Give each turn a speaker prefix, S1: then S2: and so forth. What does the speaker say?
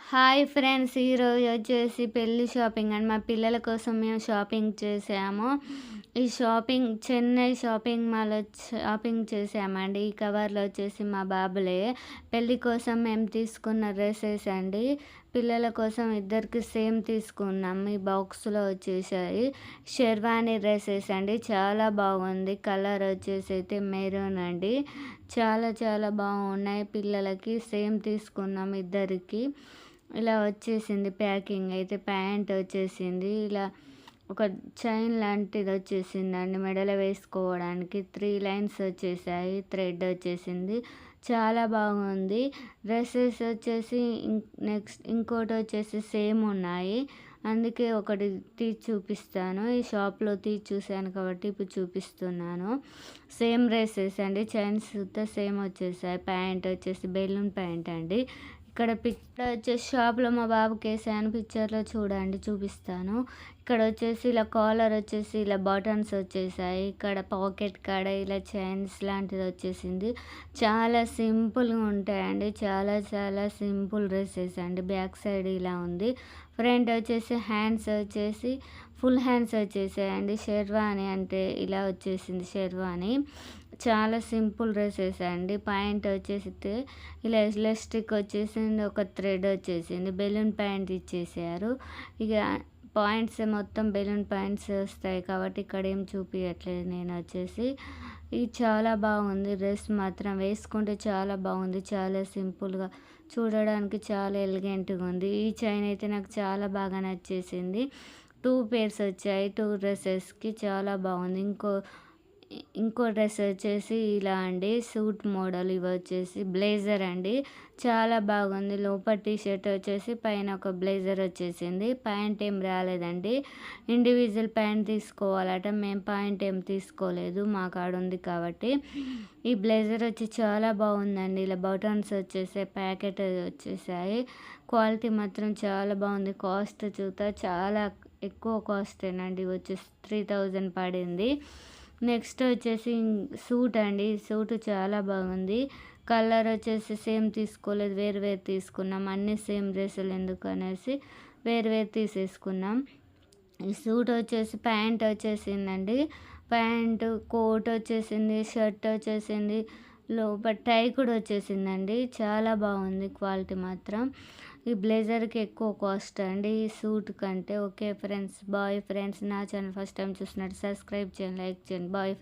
S1: Hi friends! ఈరోజు వచ్చేసి పెళ్లి షాపింగ్ అండి. మా పిల్లల కోసం మేము షాపింగ్ చేసాము. ఈ చెన్నై షాపింగ్ మాల్‌లో షాపింగ్ చేసామండి. ఈ కవర్‌లో వచ్చేసి మా బాబులే. పెళ్లి కోసం మేము తీసుకున్న డ్రెసెస్ అండి. పిల్లల కోసం ఇద్దరికి సేమ్ తీసుకున్నాం. ఈ బాక్స్‌లో వచ్చేసాయి. షెర్వానీ డ్రెసెస్ అండి. చాలా బాగుంది. కలర్ వచ్చేసి అయితే మెరూన్ అండి. చాలా చాలా బాగున్నాయి. పిల్లలకి సేమ్ తీసుకున్నాం ఇద్దరికి. ఇలా వచ్చేసింది ప్యాకింగ్ అయితే. ప్యాంట్ వచ్చేసింది. ఇలా ఒక చైన్ లాంటిది వచ్చేసిందండి మెడలో వేసుకోవడానికి. 3 లైన్స్ వచ్చేసాయి. థ్రెడ్ వచ్చేసింది. చాలా బాగుంది. డ్రెసెస్ వచ్చేసి నెక్స్ట్ ఇంకోటి వచ్చేసి సేమ్ ఉన్నాయి. అందుకే ఒకటి తీసి చూపిస్తాను. ఈ షాప్‌లో తీసి చూసాను కాబట్టి ఇప్పుడు చూపిస్తున్నాను. సేమ్ డ్రెసెస్ అండి. చైన్స్ సుతా సేమ్ వచ్చేసాయి. ప్యాంట్ వచ్చేసి బెలూన్ ప్యాంట్ అండి. ఇక్కడ పిక్చర్ వచ్చేసి షాప్‌లో మా బాబుకేసాను. పిక్చర్‌లో చూడండి చూపిస్తాను. ఇక్కడ వచ్చేసి ఇలా కాలర్ వచ్చేసి ఇలా బటన్స్ వచ్చేసాయి. ఇక్కడ పాకెట్ కాడ ఇలా చైన్స్ లాంటిది వచ్చేసింది. చాలా సింపుల్‌గా ఉంటాయండి. చాలా చాలా సింపుల్ డ్రెసెస్ అండి. బ్యాక్ సైడ్ ఇలా ఉంది. ఫ్రంట్ వచ్చేసి హ్యాండ్స్ వచ్చేసి ఫుల్ హ్యాండ్స్ వచ్చేసాయండి. షెర్వానీ అంటే ఇలా వచ్చేసింది షెర్వానీ. చాలా సింపుల్ డ్రెసెస్ అండి. ప్యాంట్ వచ్చేసి ఇలా ఎలాస్టిక్ వచ్చేసింది. ఒక థ్రెడ్ వచ్చేసింది. బెలూన్ ప్యాంట్ ఇచ్చేసారు. ఇక పాయింట్స్ మొత్తం బెలూన్ పాయింట్స్ వస్తాయి కాబట్టి ఇక్కడ ఏం చూపించట్లేదు నేను వచ్చేసి. ఇది చాలా బాగుంది. డ్రెస్ మాత్రం వేసుకుంటే చాలా బాగుంది. చాలా సింపుల్‌గా చూడడానికి చాలా ఎలిగెంట్‌గా ఉంది. ఈ చైన్ అయితే నాకు చాలా బాగా నచ్చేసింది. 2 పేర్స్ వచ్చాయి. 2 డ్రెసెస్‌కి చాలా బాగుంది. ఇంకో డ్రెస్ వచ్చేసి ఇలా అండి. సూట్ మోడల్ ఇవి వచ్చేసి బ్లేజర్ అండి. చాలా బాగుంది. లోపల టీ షర్ట్ వచ్చేసి పైన ఒక బ్లేజర్ వచ్చేసింది. ప్యాంట్ ఏం రాలేదండి. ఇండివిజువల్ ప్యాంట్ తీసుకోవాలట. మేము ప్యాంట్ ఏం తీసుకోలేదు. మా కాడ ఉంది కాబట్టి. ఈ బ్లేజర్ వచ్చి చాలా బాగుందండి. ఇలా బటన్స్ వచ్చేసాయి. ప్యాకెట్ వచ్చేసాయి. క్వాలిటీ మాత్రం చాలా బాగుంది. కాస్ట్ చూత చాలా ఎక్కువ కాస్టేనండి. వచ్చేసి 3000 పడింది. నెక్స్ట్ వచ్చేసి సూట్ అండి. సూట్ చాలా బాగుంది. కలర్ వచ్చేసి సేమ్ తీసుకోలేదు. వేరు వేరు తీసుకున్నాం. అన్నీ సేమ్ డ్రెస్సులు ఎందుకనేసి వేరు వేరు తీసేసుకున్నాం. ఈ సూట్ వచ్చేసి ప్యాంట్ వచ్చేసిందండి. ప్యాంటు కోట్ వచ్చేసింది. షర్ట్ వచ్చేసింది. లోపల టై కూడా వచ్చేసిందండి. చాలా బాగుంది క్వాలిటీ మాత్రం. ఈ బ్లేజర్‌కి ఎక్కువ కాస్ట్ అండి ఈ సూట్ కంటే. Okay friends, bye friends. నా ఛానల్ ఫస్ట్ టైం చూసినట్టు సబ్స్క్రైబ్ చేయండి, లైక్ చేయండి. Bye friends.